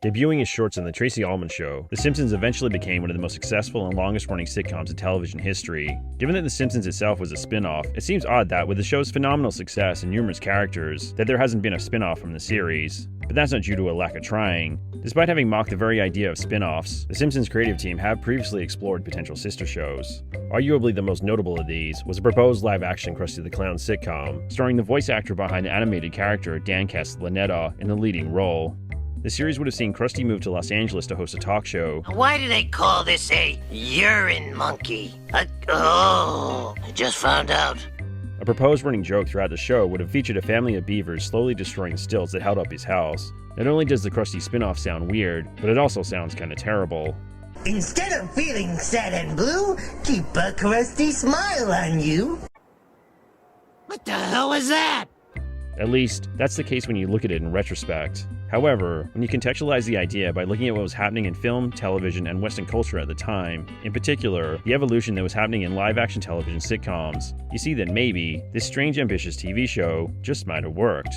Debuting as shorts on the Tracey Ullman Show, The Simpsons eventually became one of the most successful and longest-running sitcoms in television history. Given that The Simpsons itself was a spin-off, it seems odd that, with the show's phenomenal success and numerous characters, that there hasn't been a spin-off from the series. But that's not due to a lack of trying. Despite having mocked the very idea of spin-offs, The Simpsons creative team have previously explored potential sister shows. Arguably the most notable of these was a proposed live-action Krusty the Clown sitcom, starring the voice actor behind the animated character Dan Castellaneta in the leading role. The series would have seen Krusty move to Los Angeles to host a talk show. Why do they call this a urine monkey? I just found out. A proposed running joke throughout the show would have featured a family of beavers slowly destroying stilts that held up his house. Not only does the Krusty spin-off sound weird, but it also sounds kinda terrible. Instead of feeling sad and blue, keep a crusty smile on you. What the hell was that? At least, that's the case when you look at it in retrospect. However, when you contextualize the idea by looking at what was happening in film, television, and Western culture at the time, in particular, the evolution that was happening in live-action television sitcoms, you see that maybe this strange, ambitious TV show just might have worked.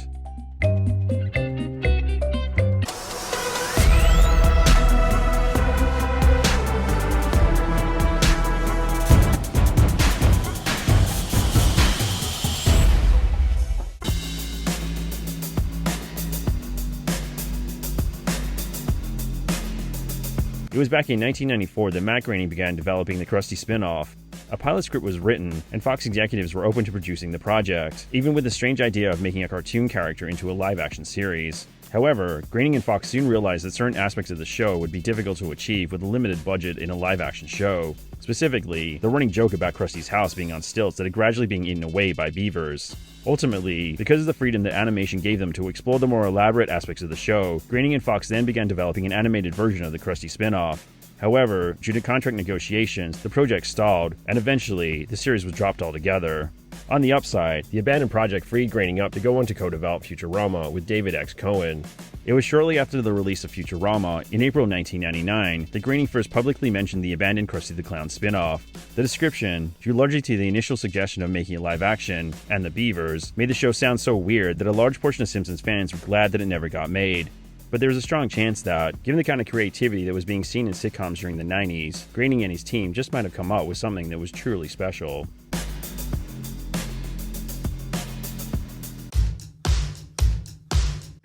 It was back in 1994 that Matt Groening began developing the Krusty spin-off. A pilot script was written, and Fox executives were open to producing the project, even with the strange idea of making a cartoon character into a live-action series. However, Groening and Fox soon realized that certain aspects of the show would be difficult to achieve with a limited budget in a live-action show. Specifically, the running joke about Krusty's house being on stilts that had gradually being eaten away by beavers. Ultimately, because of the freedom that animation gave them to explore the more elaborate aspects of the show, Groening and Fox then began developing an animated version of the Krusty spin-off. However, due to contract negotiations, the project stalled, and eventually, the series was dropped altogether. On the upside, the abandoned project freed Groening up to go on to co-develop Futurama with David X. Cohen. It was shortly after the release of Futurama, in April 1999, that Groening first publicly mentioned the abandoned Krusty the Clown spin-off. The description, due largely to the initial suggestion of making it live action, and the beavers, made the show sound so weird that a large portion of Simpsons fans were glad that it never got made. But there was a strong chance that, given the kind of creativity that was being seen in sitcoms during the 90s, Groening and his team just might have come up with something that was truly special.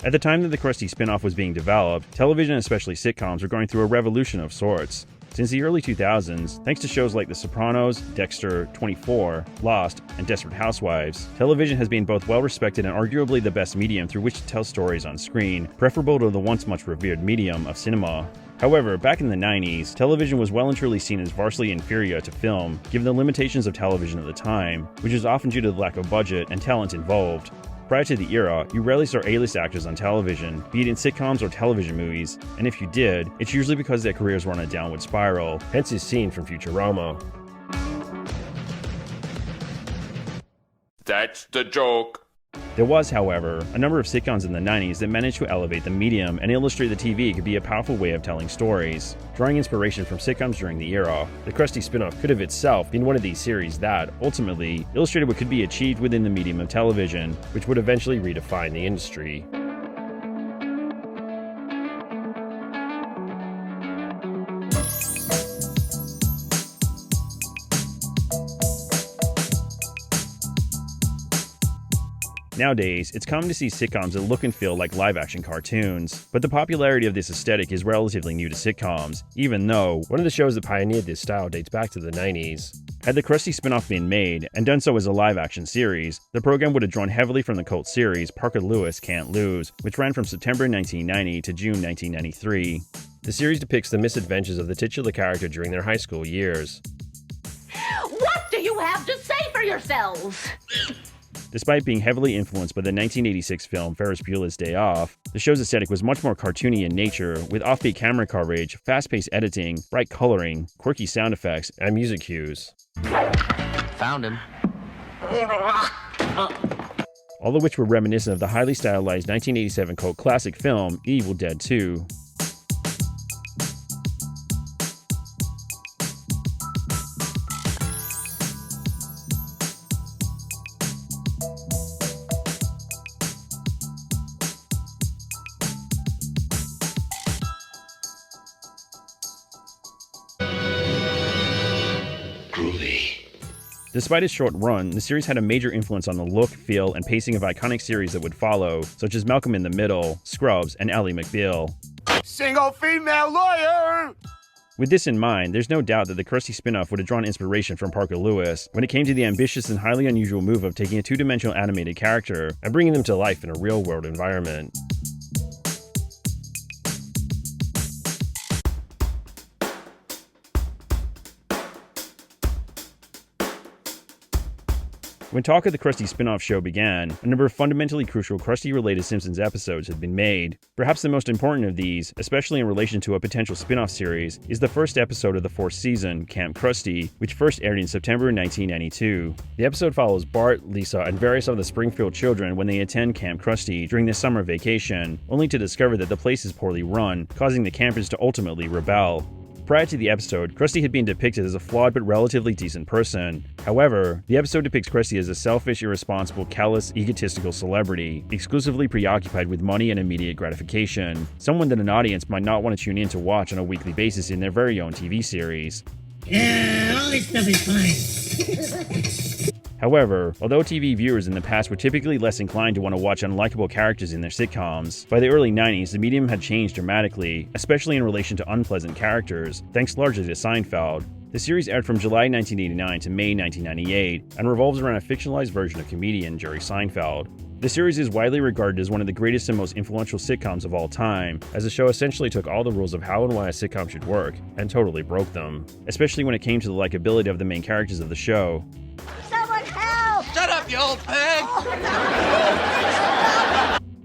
At the time that the Krusty spin-off was being developed, television, especially sitcoms, were going through a revolution of sorts. Since the early 2000s, thanks to shows like The Sopranos, Dexter, 24, Lost, and Desperate Housewives, television has been both well-respected and arguably the best medium through which to tell stories on screen, preferable to the once much revered medium of cinema. However, back in the 90s, television was well and truly seen as vastly inferior to film, given the limitations of television at the time, which was often due to the lack of budget and talent involved. Prior to the era, you rarely saw A-list actors on television, be it in sitcoms or television movies, and if you did, it's usually because their careers were on a downward spiral, hence his scene from Futurama. That's the joke. There was, however, a number of sitcoms in the 90s that managed to elevate the medium and illustrate that TV could be a powerful way of telling stories. Drawing inspiration from sitcoms during the era, the Krusty spin-off could have itself been one of these series that, ultimately, illustrated what could be achieved within the medium of television, which would eventually redefine the industry. Nowadays, it's common to see sitcoms that look and feel like live-action cartoons, but the popularity of this aesthetic is relatively new to sitcoms, even though one of the shows that pioneered this style dates back to the 90s. Had the Krusty spin-off been made, and done so as a live-action series, the program would have drawn heavily from the cult series Parker Lewis Can't Lose, which ran from September 1990 to June 1993. The series depicts the misadventures of the titular character during their high school years. What do you have to say for yourselves? Despite being heavily influenced by the 1986 film Ferris Bueller's Day Off, the show's aesthetic was much more cartoony in nature, with offbeat camera coverage, fast-paced editing, bright coloring, quirky sound effects, and music cues. Found him. All of which were reminiscent of the highly stylized 1987 cult classic film Evil Dead 2. Despite its short run, the series had a major influence on the look, feel, and pacing of iconic series that would follow, such as Malcolm in the Middle, Scrubs, and Ally McBeal. Single female lawyer! With this in mind, there's no doubt that the Krusty spin-off would have drawn inspiration from Parker Lewis when it came to the ambitious and highly unusual move of taking a two-dimensional animated character and bringing them to life in a real-world environment. When talk of the Krusty spin-off show began, a number of fundamentally crucial Krusty-related Simpsons episodes had been made. Perhaps the most important of these, especially in relation to a potential spin-off series, is the first episode of the fourth season, Camp Krusty, which first aired in September 1992. The episode follows Bart, Lisa, and various of the Springfield children when they attend Camp Krusty during their summer vacation, only to discover that the place is poorly run, causing the campers to ultimately rebel. Prior to the episode, Krusty had been depicted as a flawed but relatively decent person. However, the episode depicts Krusty as a selfish, irresponsible, callous, egotistical celebrity, exclusively preoccupied with money and immediate gratification, someone that an audience might not want to tune in to watch on a weekly basis in their very own TV series. Yeah, all this stuff is fine. However, although TV viewers in the past were typically less inclined to want to watch unlikable characters in their sitcoms, by the early 90s the medium had changed dramatically, especially in relation to unpleasant characters, thanks largely to Seinfeld. The series aired from July 1989 to May 1998, and revolves around a fictionalized version of comedian Jerry Seinfeld. The series is widely regarded as one of the greatest and most influential sitcoms of all time, as the show essentially took all the rules of how and why a sitcom should work, and totally broke them, especially when it came to the likability of the main characters of the show. Someone help! Shut up, you old pig!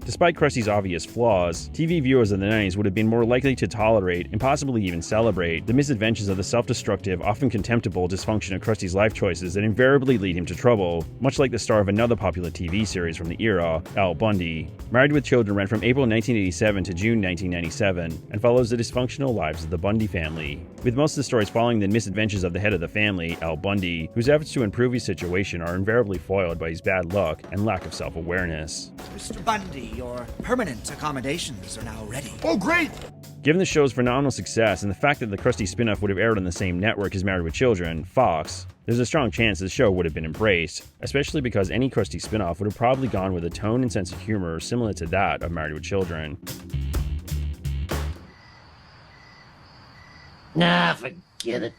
Despite Krusty's obvious flaws, TV viewers in the 90s would have been more likely to tolerate, and possibly even celebrate, the misadventures of the self-destructive, often contemptible dysfunction of Krusty's life choices that invariably lead him to trouble, much like the star of another popular TV series from the era, Al Bundy. Married with Children ran from April 1987 to June 1997, and follows the dysfunctional lives of the Bundy family, with most of the stories following the misadventures of the head of the family, Al Bundy, whose efforts to improve his situation are invariably foiled by his bad luck and lack of self-awareness. Mr. Bundy, your permanent accommodations are now ready. Oh, great! Given the show's phenomenal success and the fact that the Krusty spin-off would have aired on the same network as Married with Children, Fox, there's a strong chance the show would have been embraced, especially because any Krusty spin-off would have probably gone with a tone and sense of humor similar to that of Married with Children. Nah, forget it.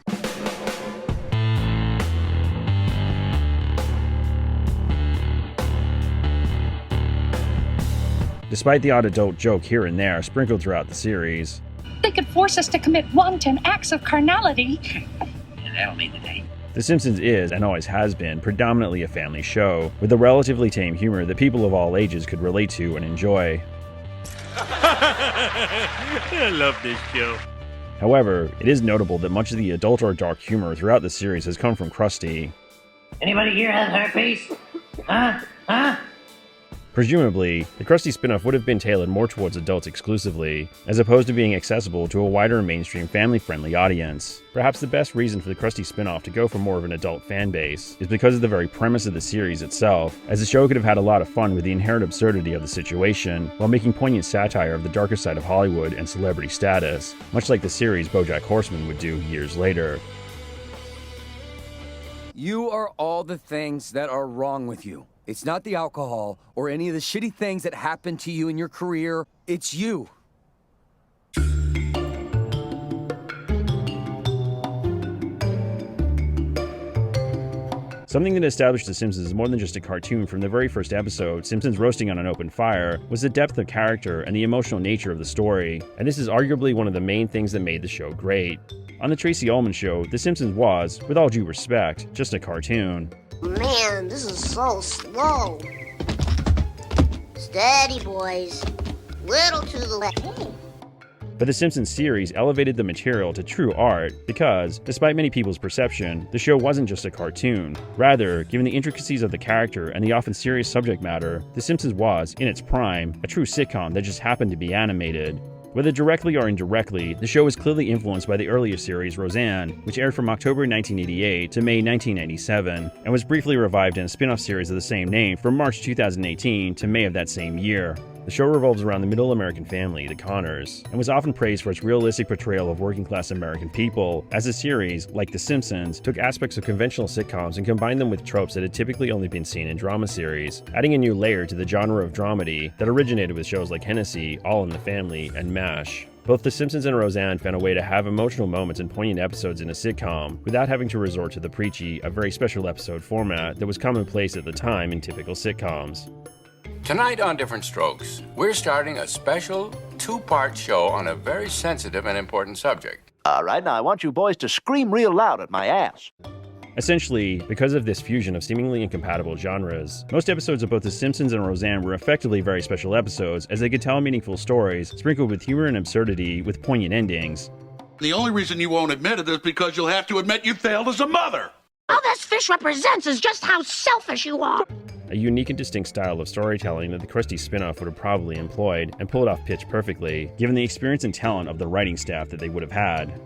Despite the odd adult joke here and there sprinkled throughout the series, they could force us to commit wanton acts of carnality. And that'll mean the day. The Simpsons is, and always has been, predominantly a family show, with a relatively tame humor that people of all ages could relate to and enjoy. I love this show. However, it is notable that much of the adult or dark humor throughout the series has come from Krusty. Anybody here has herpes? Huh? Presumably, the Krusty spin-off would have been tailored more towards adults exclusively, as opposed to being accessible to a wider mainstream family-friendly audience. Perhaps the best reason for the Krusty spin-off to go for more of an adult fan base is because of the very premise of the series itself, as the show could have had a lot of fun with the inherent absurdity of the situation, while making poignant satire of the darker side of Hollywood and celebrity status, much like the series BoJack Horseman would do years later. You are all the things that are wrong with you. It's not the alcohol or any of the shitty things that happened to you in your career. It's you. Something that established The Simpsons as more than just a cartoon from the very first episode, Simpsons Roasting on an Open Fire, was the depth of character and the emotional nature of the story, and this is arguably one of the main things that made the show great. On the Tracey Ullman Show, The Simpsons was, with all due respect, just a cartoon. Man, this is so slow. Steady, boys. Little to the left. But the Simpsons series elevated the material to true art because, despite many people's perception, the show wasn't just a cartoon. Rather, given the intricacies of the character and the often serious subject matter, The Simpsons was, in its prime, a true sitcom that just happened to be animated. Whether directly or indirectly, the show was clearly influenced by the earlier series Roseanne, which aired from October 1988 to May 1997, and was briefly revived in a spin-off series of the same name from March 2018 to May of that same year. The show revolves around the middle American family, the Connors, and was often praised for its realistic portrayal of working-class American people, as the series, like The Simpsons, took aspects of conventional sitcoms and combined them with tropes that had typically only been seen in drama series, adding a new layer to the genre of dramedy that originated with shows like Hennessy, All in the Family, and MASH. Both The Simpsons and Roseanne found a way to have emotional moments and poignant episodes in a sitcom without having to resort to the preachy, a very special episode format that was commonplace at the time in typical sitcoms. Tonight on Different Strokes, we're starting a special two-part show on a very sensitive and important subject. All right, now I want you boys to scream real loud at my ass. Essentially, because of this fusion of seemingly incompatible genres, most episodes of both The Simpsons and Roseanne were effectively very special episodes, as they could tell meaningful stories, sprinkled with humor and absurdity, with poignant endings. The only reason you won't admit it is because you'll have to admit you failed as a mother! All this fish represents is just how selfish you are. A unique and distinct style of storytelling that the Krusty spin-off would have probably employed, and pulled off pitch perfectly, given the experience and talent of the writing staff that they would have had.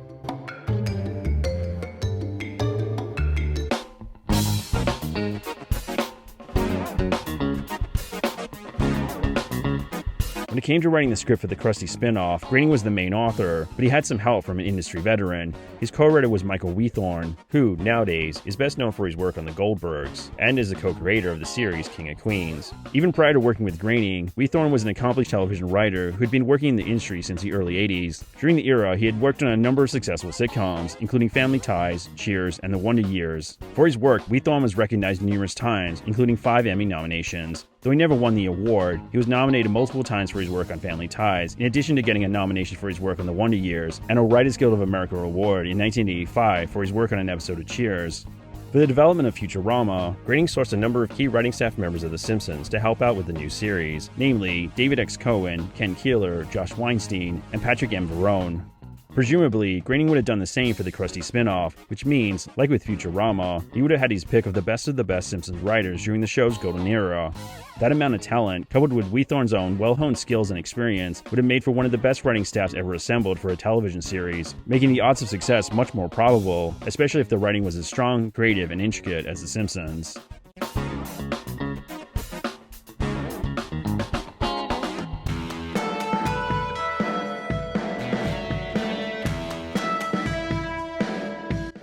When it came to writing the script for the Krusty spin-off, Groening was the main author, but he had some help from an industry veteran. His co-writer was Michael Wheathorn, who, nowadays, is best known for his work on The Goldbergs, and is the co-creator of the series King of Queens. Even prior to working with Groening, Wheathorn was an accomplished television writer who had been working in the industry since the early 80s. During the era, he had worked on a number of successful sitcoms, including Family Ties, Cheers, and The Wonder Years. For his work, Wheathorn was recognized numerous times, including 5 Emmy nominations. Though he never won the award, he was nominated multiple times for his work on Family Ties, in addition to getting a nomination for his work on The Wonder Years, and a Writers Guild of America award in 1985 for his work on an episode of Cheers. For the development of Futurama, Groening sourced a number of key writing staff members of The Simpsons to help out with the new series, namely David X. Cohen, Ken Keeler, Josh Weinstein, and Patrick M. Verone. Presumably, Groening would have done the same for the Krusty spin-off, which means, like with Futurama, he would have had his pick of the best Simpsons writers during the show's golden era. That amount of talent, coupled with Wheathorn's own well-honed skills and experience, would have made for one of the best writing staffs ever assembled for a television series, making the odds of success much more probable, especially if the writing was as strong, creative, and intricate as The Simpsons.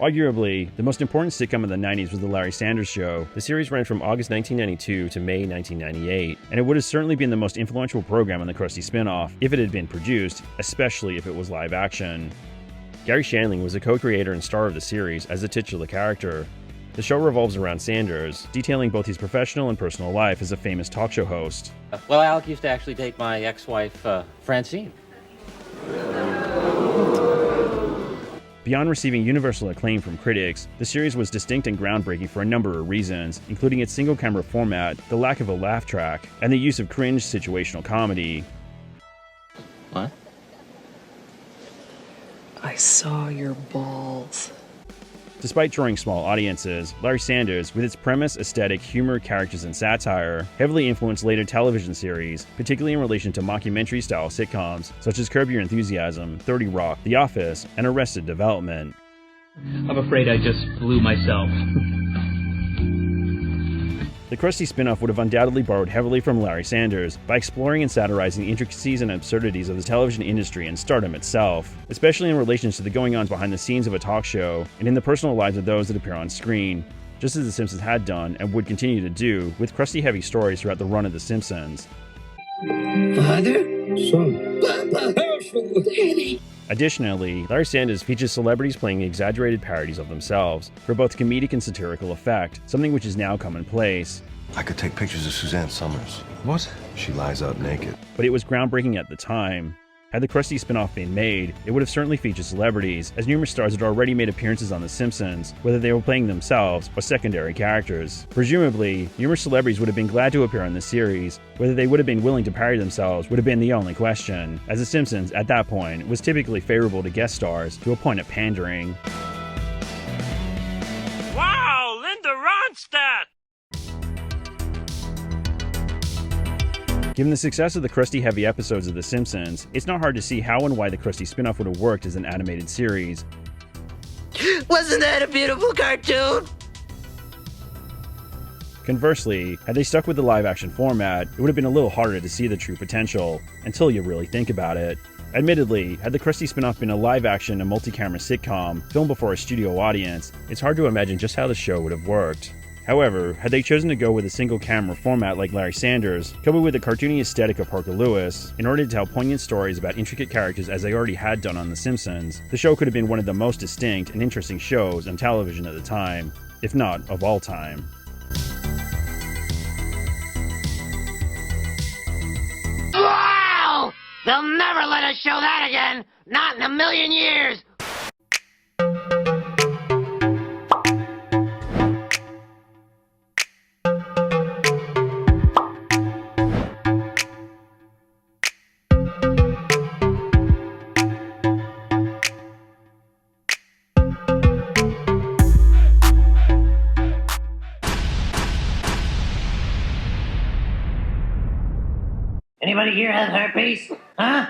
Arguably, the most important sitcom of the 90s was The Larry Sanders Show. The series ran from August 1992 to May 1998, and it would have certainly been the most influential program on the Krusty spin-off if it had been produced, especially if it was live action. Gary Shandling was a co-creator and star of the series as the titular character. The show revolves around Sanders, detailing both his professional and personal life as a famous talk show host. Well, Alec used to actually date my ex-wife, Francine. Beyond receiving universal acclaim from critics, the series was distinct and groundbreaking for a number of reasons, including its single-camera format, the lack of a laugh track, and the use of cringe situational comedy. What? I saw your balls. Despite drawing small audiences, Larry Sanders, with its premise, aesthetic, humor, characters, and satire, heavily influenced later television series, particularly in relation to mockumentary-style sitcoms such as Curb Your Enthusiasm, 30 Rock, The Office, and Arrested Development. I'm afraid I just blew myself. The Krusty spin-off would have undoubtedly borrowed heavily from Larry Sanders by exploring and satirizing the intricacies and absurdities of the television industry and stardom itself, especially in relation to the going-ons behind the scenes of a talk show and in the personal lives of those that appear on screen, just as The Simpsons had done and would continue to do with Krusty-heavy stories throughout the run of The Simpsons. Father, son, Papa Herschel, Daddy. Additionally, Larry Sanders features celebrities playing exaggerated parodies of themselves for both comedic and satirical effect, something which is now commonplace. I could take pictures of Suzanne Summers. What? She lies out naked. But it was groundbreaking at the time. Had the Krusty spin-off been made, it would have certainly featured celebrities, as numerous stars had already made appearances on The Simpsons, whether they were playing themselves or secondary characters. Presumably, numerous celebrities would have been glad to appear on the series. Whether they would have been willing to parody themselves would have been the only question, as The Simpsons, at that point, was typically favorable to guest stars to a point of pandering. Wow, Linda Ronstadt! Given the success of the Krusty-heavy episodes of The Simpsons, it's not hard to see how and why the Krusty spin-off would have worked as an animated series. Wasn't that a beautiful cartoon? Conversely, had they stuck with the live-action format, it would have been a little harder to see the true potential, until you really think about it. Admittedly, had the Krusty spin-off been a live-action and multi-camera sitcom, filmed before a studio audience, it's hard to imagine just how the show would have worked. However, had they chosen to go with a single-camera format like Larry Sanders, coupled with the cartoony aesthetic of Parker Lewis, in order to tell poignant stories about intricate characters as they already had done on The Simpsons, the show could have been one of the most distinct and interesting shows on television at the time, if not of all time. Wow! They'll never let us show that again! Not in a million years! Anybody here have herpes? Huh?